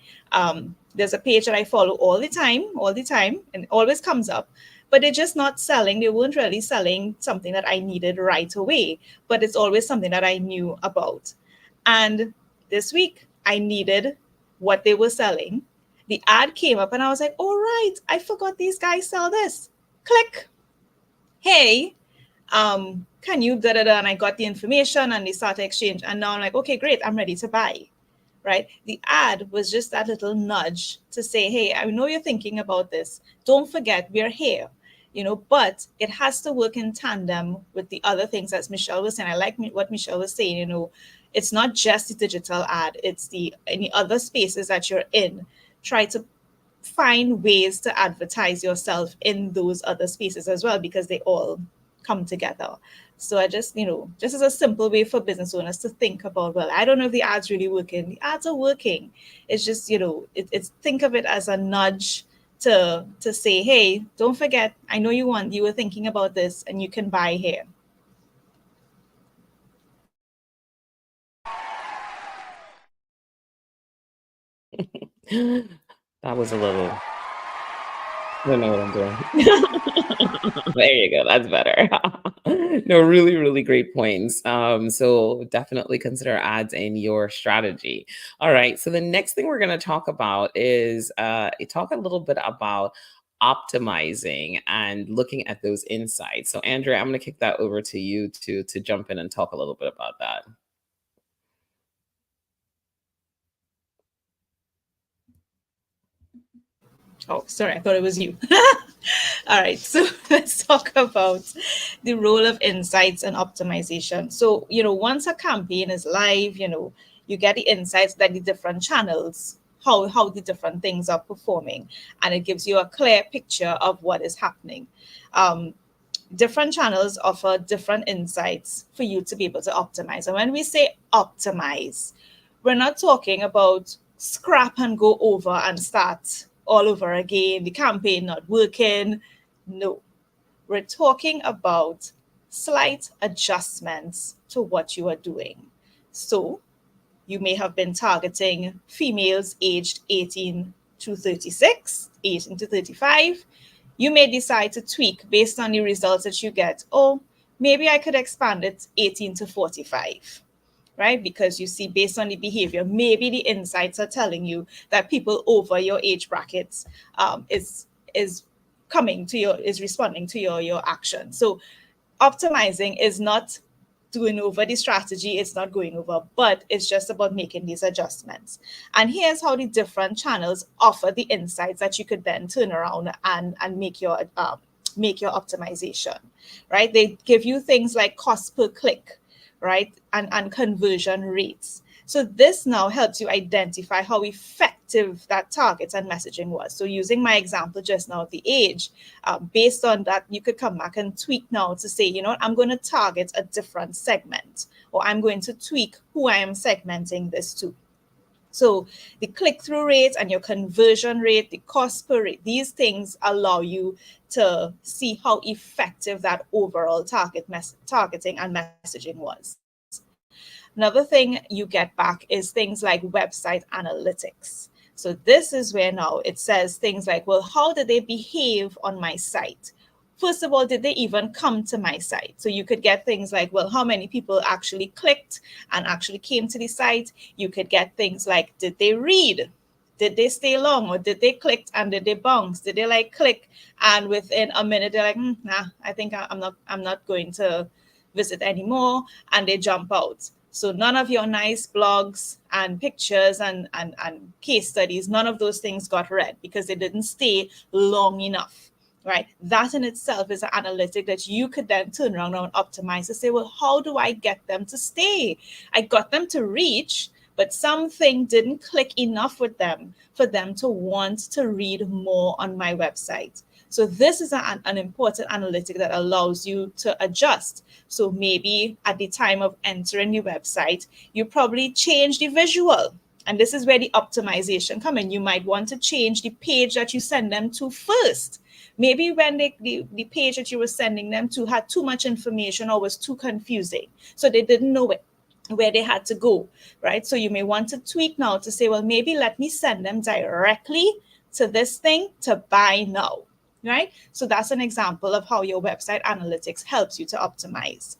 There's a page that I follow all the time, and it always comes up. But they're just not selling. They weren't really selling something that I needed right away, but it's always something that I knew about. And this week, I needed what they were selling. The ad came up and I was like, all right, I forgot these guys sell this. Click. Hey, can you da-da-da? And I got the information and they started exchange. And now I'm like, okay, great, I'm ready to buy. Right? The ad was just that little nudge to say, hey, I know you're thinking about this. Don't forget, we're here. But it has to work in tandem with the other things as Michelle was saying. I like what Michelle was saying, it's not just the digital ad, it's any other spaces that you're in. Try to find ways to advertise yourself in those other spaces as well, because they all come together. So I just as a simple way for business owners to think about, well, I don't know if the ads really working. The ads are working. It's just, it's think of it as a nudge to say, hey, don't forget, I know you were thinking about this and you can buy here. That was a little, I don't know what I'm doing. There you go. That's better. No, really, really great points. So definitely consider ads in your strategy. All right. So the next thing we're going to talk about is talk a little bit about optimizing and looking at those insights. So Andrea, I'm going to kick that over to you to jump in and talk a little bit about that. Oh, sorry, I thought it was you. All right, so let's talk about the role of insights and optimization. So, once a campaign is live, you get the insights that the different channels, how the different things are performing, and it gives you a clear picture of what is happening. Different channels offer different insights for you to be able to optimize. And when we say optimize, we're not talking about scrap and go over and start all over again, the campaign not working. No, we're talking about slight adjustments to what you are doing. So you may have been targeting females aged 18 to 36, 18 to 35. You may decide to tweak based on the results that you get. Oh, maybe I could expand it 18 to 45. Right? Because you see, based on the behavior, maybe the insights are telling you that people over your age brackets is responding to your action. So optimizing is not doing over the strategy, it's not going over, but it's just about making these adjustments. And here's how the different channels offer the insights that you could then turn around and make your optimization, right? They give you things like cost per click, right? And conversion rates. So this now helps you identify how effective effective that targets and messaging was. So using my example just now of the age, based on that, you could come back and tweak now to say, you know what, I'm going to target a different segment, or I'm going to tweak who I am segmenting this to. So the click-through rate and your conversion rate, the cost per rate, these things allow you to see how effective that overall targeting and messaging was. Another thing you get back is things like website analytics. So this is where now it says things like, well, how did they behave on my site? First of all, did they even come to my site? So you could get things like, well, how many people actually clicked and actually came to the site? You could get things like, did they read? Did they stay long, or did they click and did they bounce? Did they like click and within a minute they're like, nah, I think I'm not going to visit anymore, and they jump out. So none of your nice blogs and pictures and case studies, none of those things got read because they didn't stay long enough, right? That in itself is an analytic that you could then turn around and optimize to say, well, how do I get them to stay? I got them to reach, but something didn't click enough with them for them to want to read more on my website. So this is an important analytic that allows you to adjust. So maybe at the time of entering the website, you probably change the visual. And this is where the optimization comes in. You might want to change the page that you send them to first. Maybe when the page that you were sending them to had too much information or was too confusing, so they didn't know where they had to go, right? So you may want to tweak now to say, well, maybe let me send them directly to this thing to buy now. Right? So that's an example of how your website analytics helps you to optimize.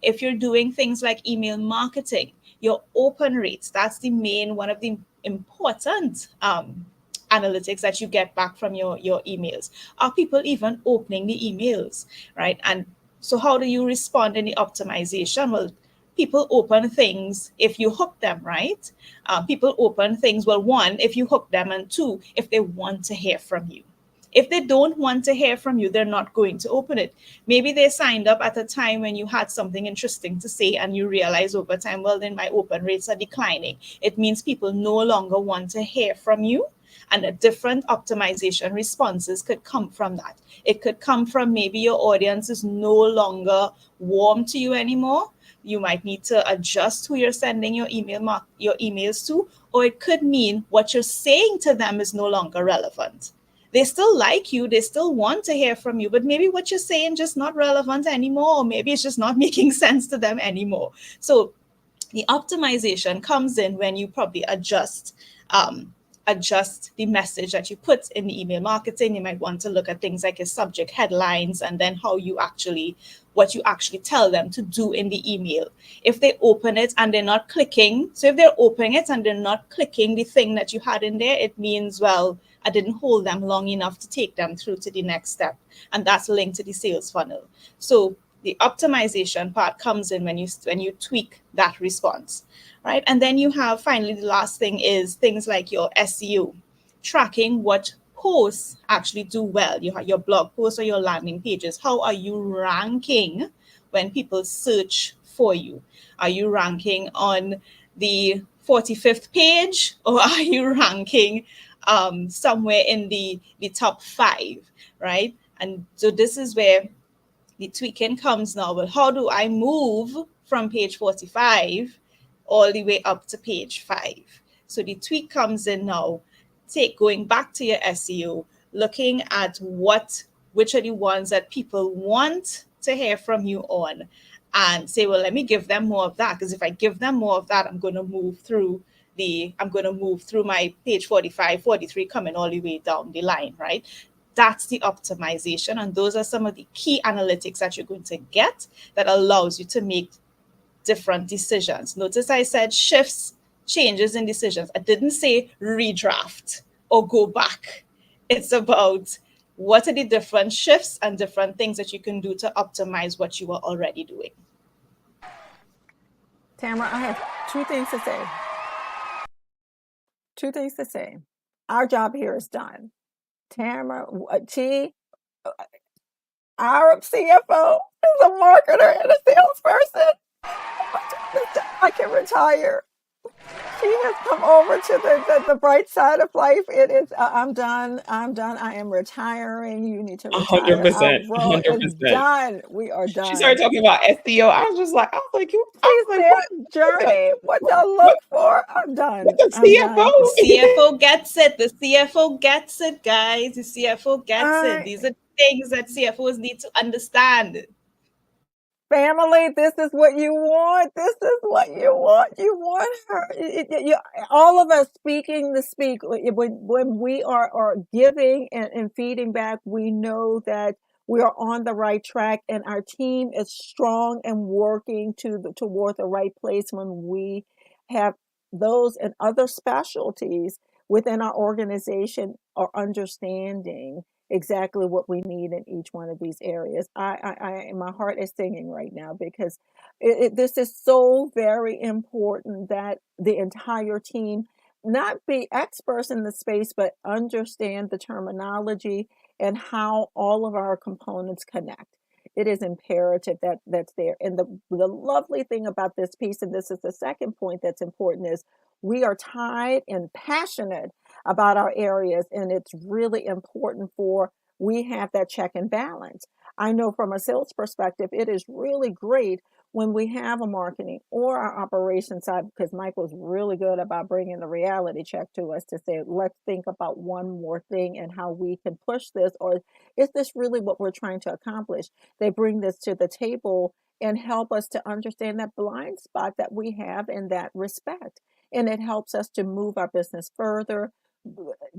If you're doing things like email marketing, your open rates, that's the main, one of the important analytics that you get back from your emails. Are people even opening the emails, right? And so how do you respond in the optimization? Well, people open things if you hook them, right? People open things, well, one, if you hook them, and two, if they want to hear from you. If they don't want to hear from you, they're not going to open it. Maybe they signed up at a time when you had something interesting to say and you realize over time, well, then my open rates are declining. It means people no longer want to hear from you, and the different optimization responses could come from that. It could come from maybe your audience is no longer warm to you anymore. You might need to adjust who you're sending your emails to, or it could mean what you're saying to them is no longer relevant. They still like you, they still want to hear from you, but maybe what you're saying just not relevant anymore, or maybe it's just not making sense to them anymore. So the optimization comes in when you probably adjust the message that you put in the email marketing. You might want to look at things like your subject headlines, and then what you actually tell them to do in the email. If they open it and they're not clicking, so if they're opening it and they're not clicking the thing that you had in there, it means, well, I didn't hold them long enough to take them through to the next step. And that's linked to the sales funnel. So the optimization part comes in when you tweak that response, right? And then you have, finally, the last thing is things like your SEO, tracking what posts actually do well. You have your blog posts or your landing pages. How are you ranking when people search for you? Are you ranking on the 45th page, or are you ranking somewhere in the top 5, right? And so this is where the tweaking comes now. Well, how do I move from page 45 all the way up to page 5? So the tweak comes in now, going back to your SEO, looking at which are the ones that people want to hear from you on, and say, well, let me give them more of that, because if I give them more of that, I'm going to move through my page 45, 43, coming all the way down the line, right? That's the optimization. And those are some of the key analytics that you're going to get that allows you to make different decisions. Notice I said shifts, changes in decisions. I didn't say redraft or go back. It's about what are the different shifts and different things that you can do to optimize what you are already doing. Tamara, I have two things to say. Our job here is done. Tamara, our CFO is a marketer and a salesperson. I can retire. She has come over to the bright side of life. It is, I'm done. I'm done. I am retiring. You need to retire. Our 100%, role is 100%. done. We are She started done. talking about SEO. She's What? there, Journey. What to What? look for? I'm What done. the I'm done. The CFO? CFO gets it. The CFO gets it, guys. The CFO gets it. I These are things that CFOs need to understand. Family, this is what you want. This is what you want. You want her. All of us speaking the speak. When we are giving and feeding back, we know that we are on the right track, and our team is strong and working toward the right place. When we have those and other specialties within our organization are understanding exactly what we need in each one of these areas. My heart is singing right now because this is so very important that the entire team not be experts in the space, but understand the terminology and how all of our components connect. It is imperative that that's there. And the lovely thing about this piece, and this is the second point that's important, is we are tied and passionate about our areas, and it's really important for we have that check and balance. I know from a sales perspective, it is really great when we have a marketing or our operations side, because Mike was really good about bringing the reality check to us to say, let's think about one more thing and how we can push this, or is this really what we're trying to accomplish? They bring this to the table and help us to understand that blind spot that we have in that respect. And it helps us to move our business further,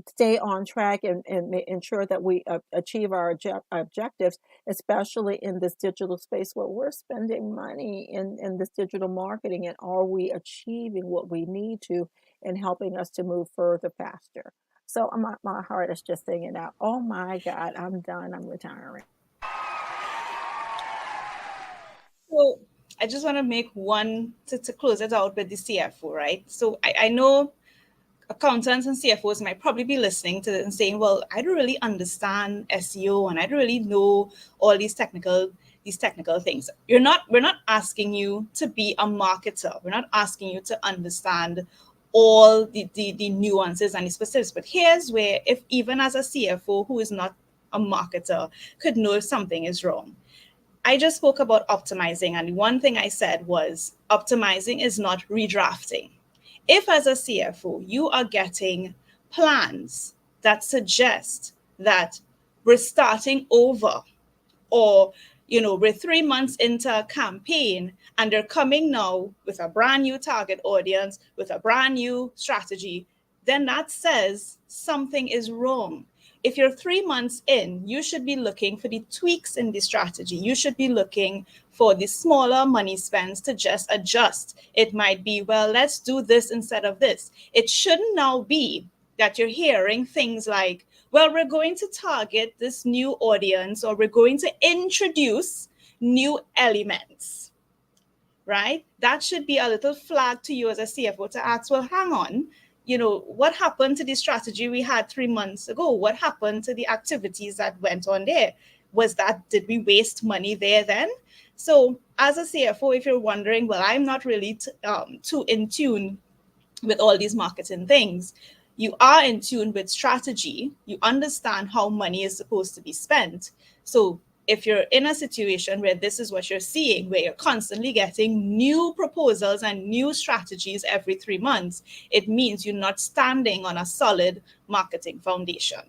stay on track, and ensure that we achieve our objectives, especially in this digital space where we're spending money in this digital marketing. And are we achieving what we need to and helping us to move further faster? So my heart is just singing out, oh my God, I'm done. I'm retiring. So I just want to make one to close it out with the CFO, right? So I know accountants and CFOs might probably be listening to it and saying, well, I don't really understand SEO and I don't really know all these technical things. We're not asking you to be a marketer. We're not asking you to understand all the nuances and the specifics. But here's where, if even as a CFO who is not a marketer could know if something is wrong. I just spoke about optimizing, and one thing I said was optimizing is not redrafting. If as a CFO, you are getting plans that suggest that we're starting over, or we're 3 months into a campaign and they're coming now with a brand new target audience, with a brand new strategy, then that says something is wrong. If you're 3 months in, you should be looking for the tweaks in the strategy. You should be looking for the smaller money spends to just adjust. It might be, well, let's do this instead of this. It shouldn't now be that you're hearing things like, well, we're going to target this new audience, or we're going to introduce new elements, right? That should be a little flag to you as a CFO to ask, well, hang on, what happened to the strategy we had 3 months ago? What happened to the activities that went on there? Did we waste money there then? So as a CFO, if you're wondering, well, I'm not really too in tune with all these marketing things, you are in tune with strategy. You understand how money is supposed to be spent. So if you're in a situation where this is what you're seeing, where you're constantly getting new proposals and new strategies every 3 months, it means you're not standing on a solid marketing foundation.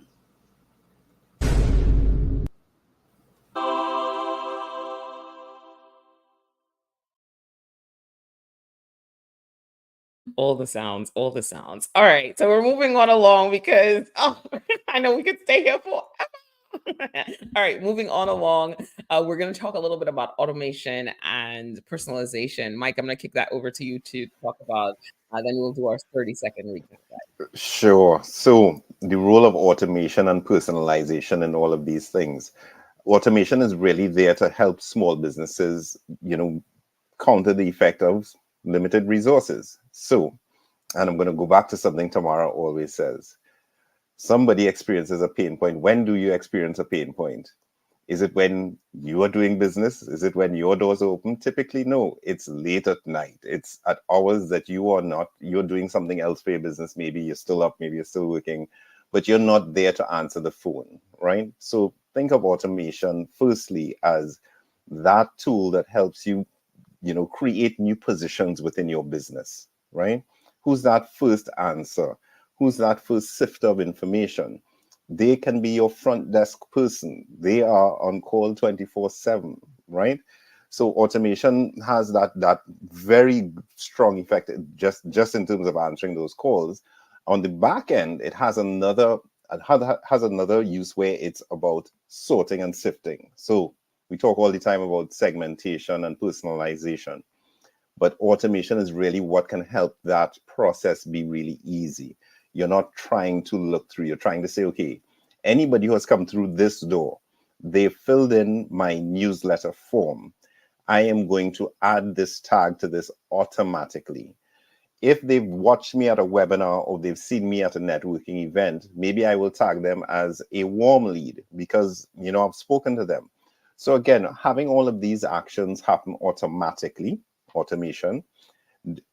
All the sounds, all the sounds. All right, so we're moving on along because I know we could stay here for. All right, moving on along. We're going to talk a little bit about automation and personalization. Mike, I'm going to kick that over to you to talk about. Then we'll do our 30-second recap. Sure. So the role of automation and personalization and all of these things. Automation is really there to help small businesses, counter the effect of limited resources. So, and I'm going to go back to something Tamara always says. Somebody experiences a pain point. When do you experience a pain point? Is it when you are doing business? Is it when your doors are open? Typically, no. It's late at night. It's at hours that you're doing something else for your business. Maybe you're still up, maybe you're still working, but you're not there to answer the phone, right? So think of automation firstly as that tool that helps you, create new positions within your business, right? Who's that first answer? Who's that first sifter of information? They can be your front desk person. They are on call 24/7, right? So automation has that very strong effect just in terms of answering those calls. On the back end, it has another use where it's about sorting and sifting. So we talk all the time about segmentation and personalization, but automation is really what can help that process be really easy. You're not trying to look through, you're trying to say, okay, anybody who has come through this door, they filled in my newsletter form. I am going to add this tag to this automatically. If they've watched me at a webinar or they've seen me at a networking event, maybe I will tag them as a warm lead because, I've spoken to them. So again, having all of these actions happen automatically, automation,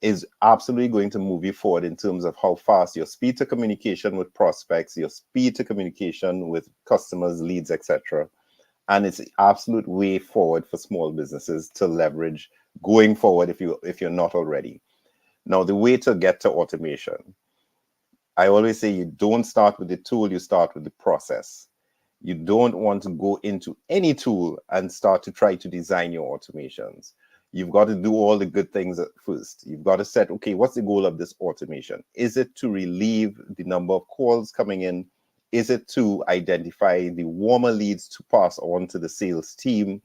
is absolutely going to move you forward in terms of how fast your speed to communication with prospects, your speed to communication with customers, leads, etc. And it's the absolute way forward for small businesses to leverage going forward if you're not already. Now, the way to get to automation, I always say you don't start with the tool, you start with the process. You don't want to go into any tool and start to try to design your automations. You've got to do all the good things at first. You've got to set, okay, what's the goal of this automation? Is it to relieve the number of calls coming in? Is it to identify the warmer leads to pass on to the sales team?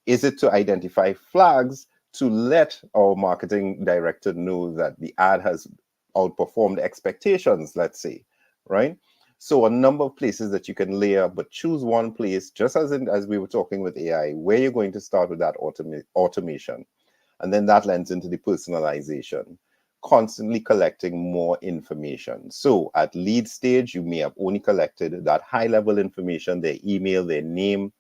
Is it to identify flags to let our marketing director know that the ad has outperformed expectations, let's say, right? So a number of places that you can layer, but choose one place, just as we were talking with AI, where you're going to start with that automation. And then that lends into the personalization, constantly collecting more information. So at lead stage, you may have only collected that high level information, their email, their name,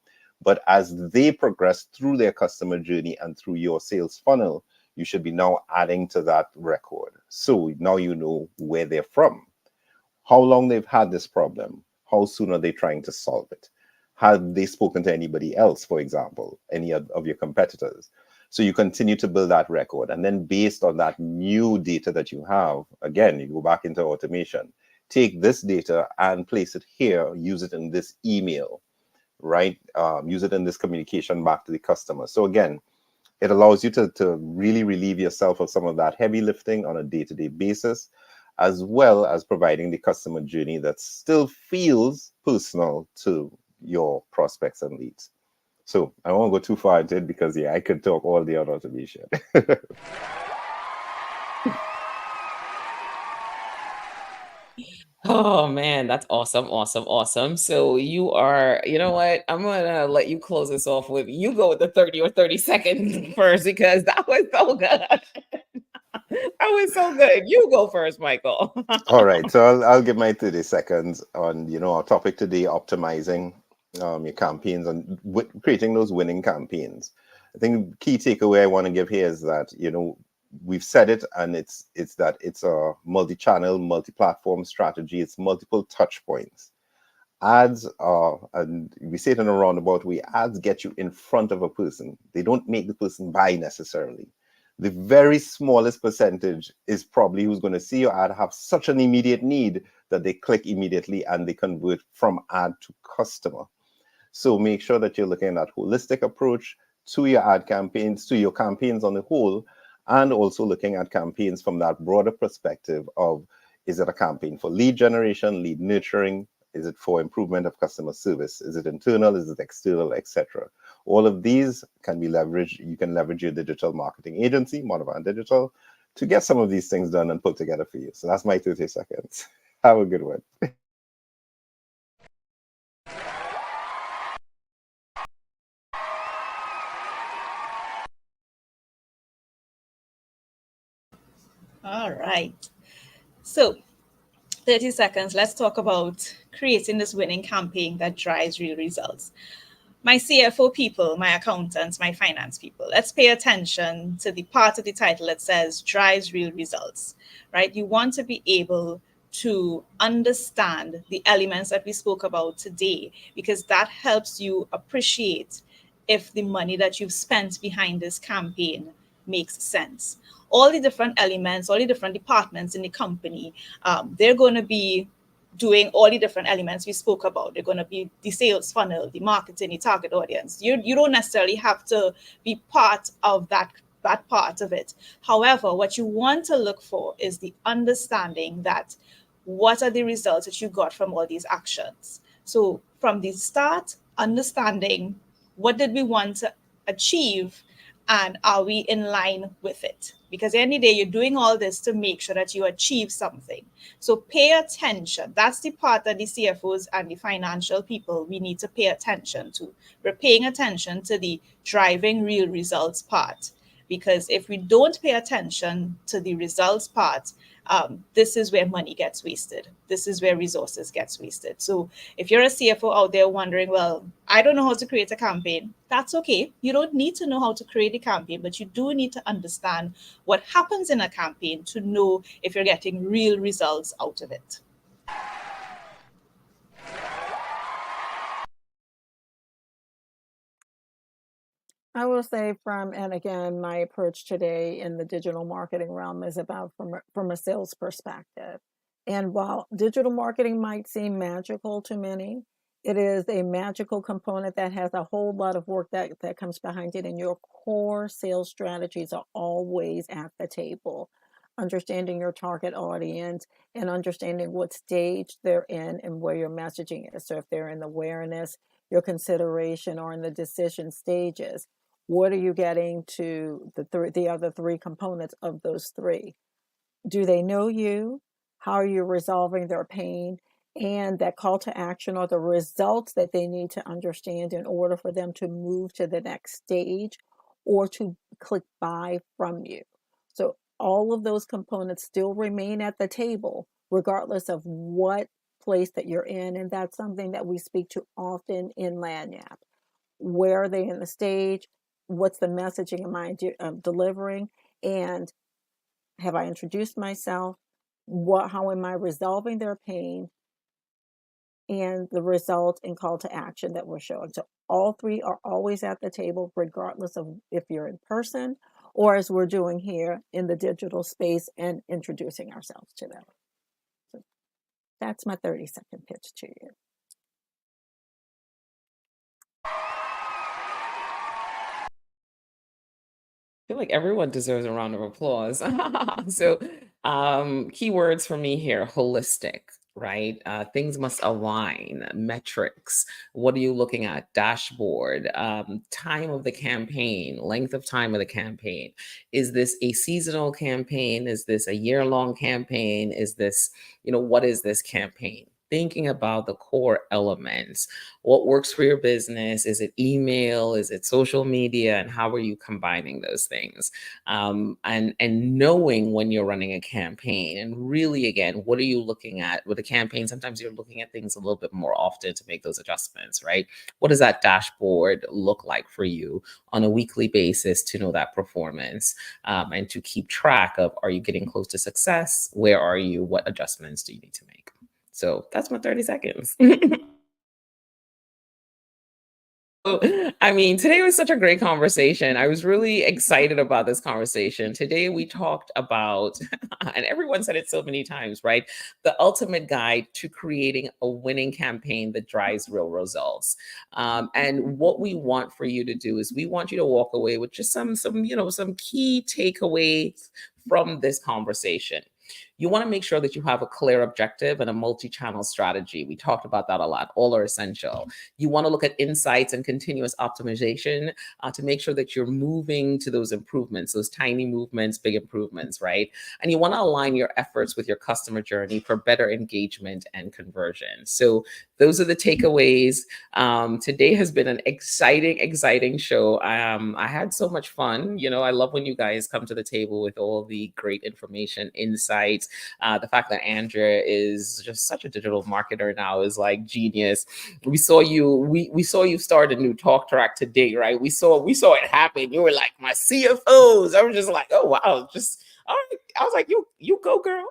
but as they progress through their customer journey and through your sales funnel, you should be now adding to that record. So now you know where they're from, how long they've had this problem, how soon are they trying to solve it. Have they spoken to anybody else, for example, any of your competitors? So you continue to build that record. And then based on that new data that you have, again, you go back into automation, take this data and place it here, use it in this email, right? Use it in this communication back to the customer. So again, it allows you to really relieve yourself of some of that heavy lifting on a day-to-day basis, as well as providing the customer journey that still feels personal to your prospects and leads. So I won't go too far into it because I could talk all day on automation. Oh man, that's awesome, awesome, awesome. So you are, you know what? I'm gonna let you close this off with you go with the 30 or 30 seconds first because that was so good. That was so good. You go first, Michael. All right, so I'll give my 30 seconds on, our topic today, optimizing your campaigns and creating those winning campaigns. I think the key takeaway I want to give here is that, we've said it, and it's that it's a multi-channel, multi-platform strategy. It's multiple touch points. Ads are, and we say it in a roundabout way, ads get you in front of a person. They don't make the person buy necessarily. The very smallest percentage is probably who's going to see your ad, have such an immediate need that they click immediately and they convert from ad to customer. So make sure that you're looking at that holistic approach to your ad campaigns, to your campaigns on the whole, and also looking at campaigns from that broader perspective of, is it a campaign for lead generation, lead nurturing? Is it for improvement of customer service? Is it internal? Is it external, etc.? All of these can be leveraged. You can leverage your digital marketing agency, Monovan Digital, to get some of these things done and put together for you. So that's my 30 seconds. Have a good one. All right. So 30 seconds, let's talk about creating this winning campaign that drives real results. my CFO people, my accountants, my finance people, let's pay attention to the part of the title that says drives real results, right? You want to be able to understand the elements that we spoke about today, because that helps you appreciate if the money that you've spent behind this campaign makes sense. All the different elements, all the different departments in the company, they're going to be doing all the different elements we spoke about. They're going to be the sales funnel, the marketing, the target audience. You don't necessarily have to be part of that part of it. However, what you want to look for is the understanding that what are the results that you got from all these actions. So from the start, understanding what did we want to achieve, and are we in line with it? Because any day you're doing all this to make sure that you achieve something. So pay attention. That's the part that the CFOs and the financial people, we need to pay attention to. We're paying attention to the driving real results part. Because if we don't pay attention to the results part, this is where money gets wasted. This is where resources gets wasted. So if you're a CFO out there wondering, well, I don't know how to create a campaign, that's okay. You don't need to know how to create a campaign, but you do need to understand what happens in a campaign to know if you're getting real results out of it. I will say and again, my approach today in the digital marketing realm is about from a sales perspective. And while digital marketing might seem magical to many, it is a magical component that has a whole lot of work that comes behind it. And your core sales strategies are always at the table. Understanding your target audience and understanding what stage they're in and where your messaging is. So if they're in awareness, your consideration, or in the decision stages, what are you getting to the other three components of those three? Do they know you? How are you resolving their pain? And that call to action, or the results that they need to understand in order for them to move to the next stage or to click buy from you. So all of those components still remain at the table, regardless of what place that you're in. And that's something that we speak to often in Lagniappe. Where are they in the stage? What's the messaging am I delivering? And have I introduced myself? How am I resolving their pain? And the result and call to action that we're showing. So all three are always at the table, regardless of if you're in person or as we're doing here in the digital space and introducing ourselves to them. So that's my 30-second pitch to you. I feel like everyone deserves a round of applause. So, keywords for me here: holistic, right? Things must align. Metrics. What are you looking at? Dashboard. Time of the campaign. Length of time of the campaign. Is this a seasonal campaign? Is this a year-long campaign? Is this, what is this campaign? Thinking about the core elements. What works for your business? Is it email? Is it social media? And how are you combining those things? And knowing when you're running a campaign. And really, again, what are you looking at with a campaign? Sometimes you're looking at things a little bit more often to make those adjustments, right? What does that dashboard look like for you on a weekly basis to know that performance, and to keep track of, are you getting close to success? Where are you? What adjustments do you need to make? So that's my 30 seconds. I mean, today was such a great conversation. I was really excited about this conversation. Today we talked about, and everyone said it so many times, right? The ultimate guide to creating a winning campaign that drives real results. And what we want for you to do is we want you to walk away with just some key takeaways from this conversation. You want to make sure that you have a clear objective and a multi-channel strategy. We talked about that a lot. All are essential. You want to look at insights and continuous optimization to make sure that you're moving to those improvements, those tiny movements, big improvements, right? And you want to align your efforts with your customer journey for better engagement and conversion. So those are the takeaways. Today has been an exciting show. I had so much fun. I love when you guys come to the table with all the great information, insights, it. The fact that Andrea is just such a digital marketer now is like genius. We saw you start a new talk track today, right? We saw it happen. You were like, my CFOs. I was just like, oh wow, just all right. I was like, you go, girl.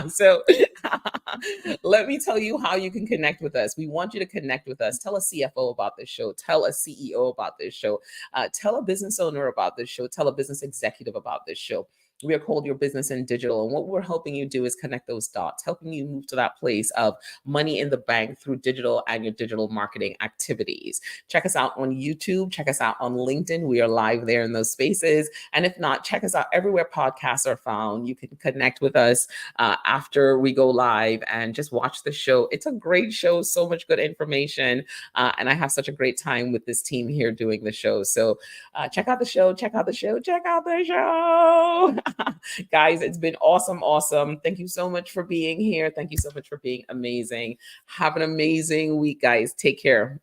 So let me tell you how you can connect with us. We want you to connect with us. Tell a CFO about this show. Tell a CEO about this show. Tell a business owner about this show. Tell a business executive about this show. We are called Your Business in Digital. And what we're helping you do is connect those dots, helping you move to that place of money in the bank through digital and your digital marketing activities. Check us out on YouTube. Check us out on LinkedIn. We are live there in those spaces. And if not, check us out everywhere podcasts are found. You can connect with us after we go live and just watch the show. It's a great show, so much good information. And I have such a great time with this team here doing the show. So check out the show, check out the show, check out the show. Guys, it's been awesome. Thank you so much for being here. Thank you so much for being amazing. Have an amazing week, guys. Take care.